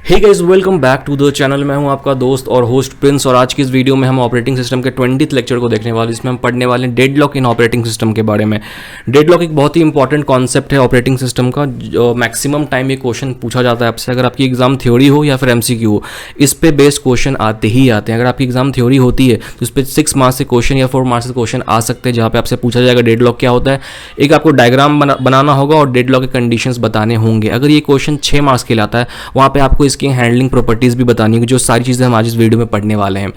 Hey guys, welcome back to the channel. मैं हूं आपका दोस्त और होस्ट प्रिंस, और आज की इस वीडियो में हम ऑपरेटिंग सिस्टम के 20th लेक्चर को देखने वाले, जिसमें हम पढ़ने वाले हैं डेडलॉक इन ऑपरेटिंग सिस्टम के बारे में। डेडलॉक एक बहुत ही इंपॉर्टेंट कॉन्सेप्ट है ऑपरेटिंग सिस्टम का। जो मैक्सिमम टाइम ये क्वेश्चन पूछा जाता है आपसे, अगर आपकी एग्जाम थ्योरी हो या फिर एमसीक्यू हो, इस पे बेस्ड क्वेश्चन आते ही आते हैं। अगर आपकी एग्जाम थ्योरी होती है तो इस पर 6 मार्क्स से क्वेश्चन या 4 मार्क्स से क्वेश्चन आ सकते हैं, जहाँ पे आपसे पूछा जाएगा डेडलॉक क्या होता है। एक आपको डायग्राम बनाना होगा और डेडलॉक के कंडीशंस बताने होंगे। अगर ये क्वेश्चन 6 मार्क्स के लिए आता है, वहाँ पे आपको इसकी हैंडलिंग प्रॉपर्टीज भी बतानी होगी, जो सारी चीज़ें हम आज इस वीडियो में पढ़ने वाले हैं।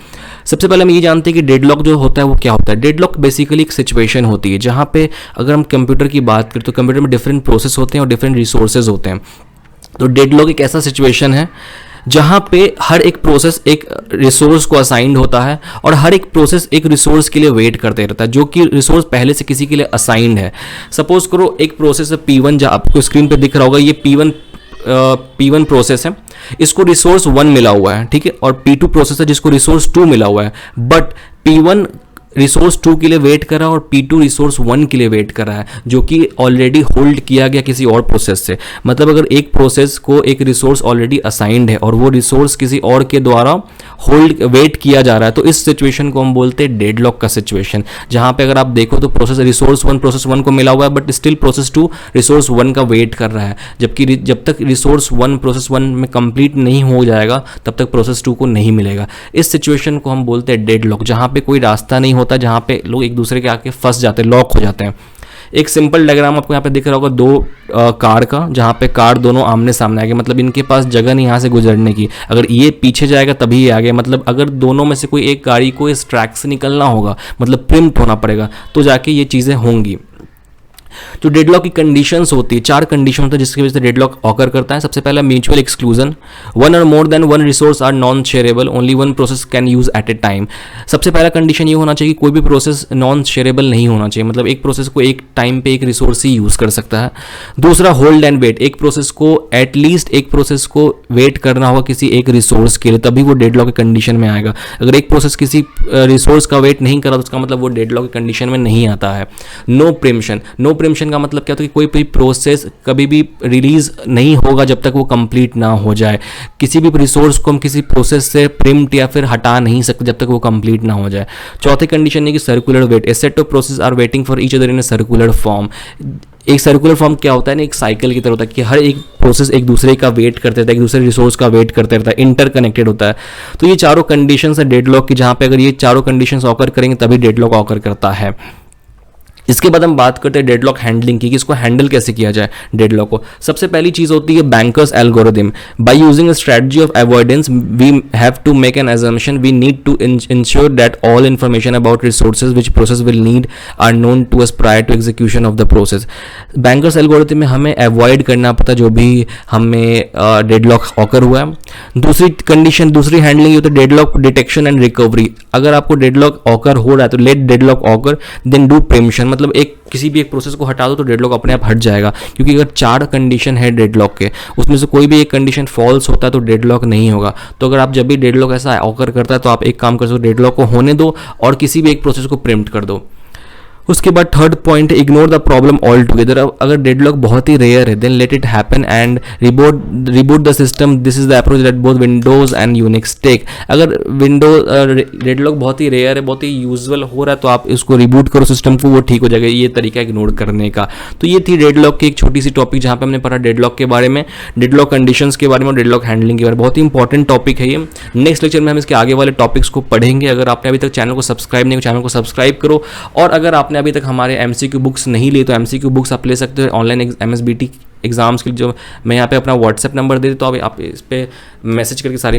सबसे पहले हम ये जानते हैं कि डेडलॉक जो होता है वो क्या होता है। डेडलॉक बेसिकली एक सिचुएशन होती है जहाँ पे अगर हम कंप्यूटर की बात करें तो कंप्यूटर में डिफरेंट प्रोसेस होते हैं और डिफरेंट रिसोर्सेज होते हैं। तो डेडलॉक एक ऐसा सिचुएशन है जहाँ पे हर एक प्रोसेस एक रिसोर्स को असाइंड होता है और हर एक प्रोसेस एक रिसोर्स के लिए वेट करते रहता है, जो कि रिसोर्स पहले से किसी के लिए असाइंड है। सपोज करो एक प्रोसेस है P1, जो आपको स्क्रीन पे दिख रहा होगा, ये P1 प्रोसेस है, इसको रिसोर्स 1 मिला हुआ है, ठीक है, और P2 प्रोसेस है जिसको रिसोर्स 2 मिला हुआ है। बट P1 रिसोर्स 2 के लिए वेट कर रहा है और P2 रिसोर्स 1 के लिए वेट कर रहा है, जो कि ऑलरेडी होल्ड किया गया किसी और प्रोसेस से। मतलब अगर एक प्रोसेस को एक रिसोर्स ऑलरेडी असाइंड है और वो रिसोर्स किसी और के द्वारा होल्ड वेट किया जा रहा है, तो इस सिचुएशन को हम बोलते हैं डेडलॉक का सिचुएशन। जहां पे अगर आप देखो तो रिसोर्स 1 को मिला हुआ है, बट स्टिल प्रोसेस 2 रिसोर्स 1 का वेट कर रहा है, जबकि जब तक रिसोर्स 1 प्रोसेस 1 में कंप्लीट नहीं हो जाएगा तब तक प्रोसेस 2 को नहीं मिलेगा। इस सिचुएशन को हम बोलते हैं डेडलॉक, जहां पे कोई रास्ता नहीं होता, जहां पे लोग एक दूसरे के आके फंस जाते हैं, लॉक हो जाते हैं। एक सिंपल डायग्राम आपको यहाँ पे दिख रहा होगा दो कार का, जहाँ पे कार दोनों आमने सामने आ गए, मतलब इनके पास जगह नहीं यहाँ से गुजरने की। अगर ये पीछे जाएगा तभी ये आगे, मतलब अगर दोनों में से कोई एक गाड़ी को इस ट्रैक से निकलना होगा, मतलब प्रिम्प्ट होना पड़ेगा, तो जाके ये चीज़ें होंगी। जो डेडलॉक की कंडीशंस होती है, 4 कंडीशन होता है जिसकी वजह से डेडलॉक ऑकर करता है। सबसे पहला म्यूचुअल एक्सक्लूजन, 1 और more than 1 resource are non shareable, only 1 process can use at a time. सबसे पहला कंडीशन ये होना चाहिए कि कोई भी प्रोसेस नॉन शेयरेबल नहीं होना चाहिए, मतलब एक प्रोसेस को एक टाइम पे एक रिसोर्स ही यूज कर सकता है। दूसरा होल्ड एंड वेट, एक प्रोसेस को एटलीस्ट एक प्रोसेस को वेट करना होगा किसी एक रिसोर्स के लिए, तभी वो डेडलॉक की कंडीशन में आएगा। अगर एक प्रोसेस किसी रिसोर्स का वेट नहीं कर रहा तो उसका मतलब वो डेडलॉक की कंडीशन में नहीं आता है। नो प्रीम्पशन, नो प्रीम्पशन का मतलब क्या होता है कि कोई भी प्रोसेस कभी भी रिलीज नहीं होगा जब तक वो कंप्लीट ना हो जाए। किसी भी रिसोर्स को हम किसी प्रोसेस से प्रिम्प्ट या फिर हटा नहीं सकते जब तक वो कंप्लीट ना हो जाए। चौथी कंडीशन है कि circular wait, a set of process are waiting for each other in a circular form. एक सर्कुलर फॉर्म क्या होता है ना, एक साइकिल की तरह होता है कि हर एक प्रोसेस एक दूसरे का वेट करते रहता है, एक दूसरे रिसोर्स का वेट करते रहता है, इंटरकनेक्टेड होता है। तो ये चारों कंडीशंस है डेडलॉक की, जहां पे अगर ये चारों कंडीशंस ऑकर करेंगे तभी डेडलॉक ऑकर करता है। इसके बाद हम बात करते हैं डेडलॉक हैंडलिंग की, कि इसको हैंडल कैसे किया जाए डेडलॉक को। सबसे पहली चीज होती है banker's algorithm. By using a strategy of avoidance we have to make an assumption, we need to ensure that all information about resources which process will need are known to us prior to execution of the process. Banker's algorithm में हमें avoid करना पड़ता जो भी हमें deadlock occur हुआ है। दूसरी कंडीशन, दूसरी हैंडलिंग होती है डेडलॉक डिटेक्शन एंड रिकवरी। अगर आपको डेडलॉक ऑकर हो रहा है तो let deadlock occur then do preemption, मतलब एक किसी भी एक प्रोसेस को हटा दो तो डेडलॉक अपने आप हट जाएगा। क्योंकि अगर 4 कंडीशन है डेडलॉक के, उसमें से कोई भी एक कंडीशन फॉल्स होता है तो डेडलॉक नहीं होगा। तो अगर आप जब भी डेडलॉक ऐसा ऑकर करता है तो आप एक काम कर सकते हो, डेडलॉक को होने दो और किसी भी एक प्रोसेस को प्रिम्प्ट कर दो। उसके बाद third point, ignore the problem altogether. अगर डेडलॉक बहुत ही रेयर है then let it happen and reboot the system. This is the approach that both Windows and Unix take. अगर डेडलॉक बहुत ही रेयर है, बहुत ही यूजुअल हो रहा है, तो आप इसको रिबूट करो सिस्टम को, वो ठीक हो जाएगा। ये तरीका इग्नोर करने का। तो ये थी डेडलॉक की एक छोटी सी टॉपिक, जहाँ पे हमने पढ़ा डेडलॉक के बारे में, डेडलॉक कंडीशंस के बारे में और डेडलॉक हैंडलिंग के बारे में। बहुत ही इंपॉर्टेंट टॉपिक है ये। नेक्स्ट लेक्चर में हम इसके आगे वाले टॉपिक्स को पढ़ेंगे। अगर आपने अभी तक चैनल को सब्सक्राइब नहीं किया, चैनल को सब्सक्राइब करो। और अगर आपने अभी तक हमारे एमसीक्यू बुक्स नहीं ली तो एमसीक्यू बुक्स आप ले सकते हो ऑनलाइन एमएसबीटी एग्जाम्स के लिए, जो मैं यहाँ पे अपना व्हाट्सएप नंबर दे देता हूँ, आप इस पर मैसेज करके सारी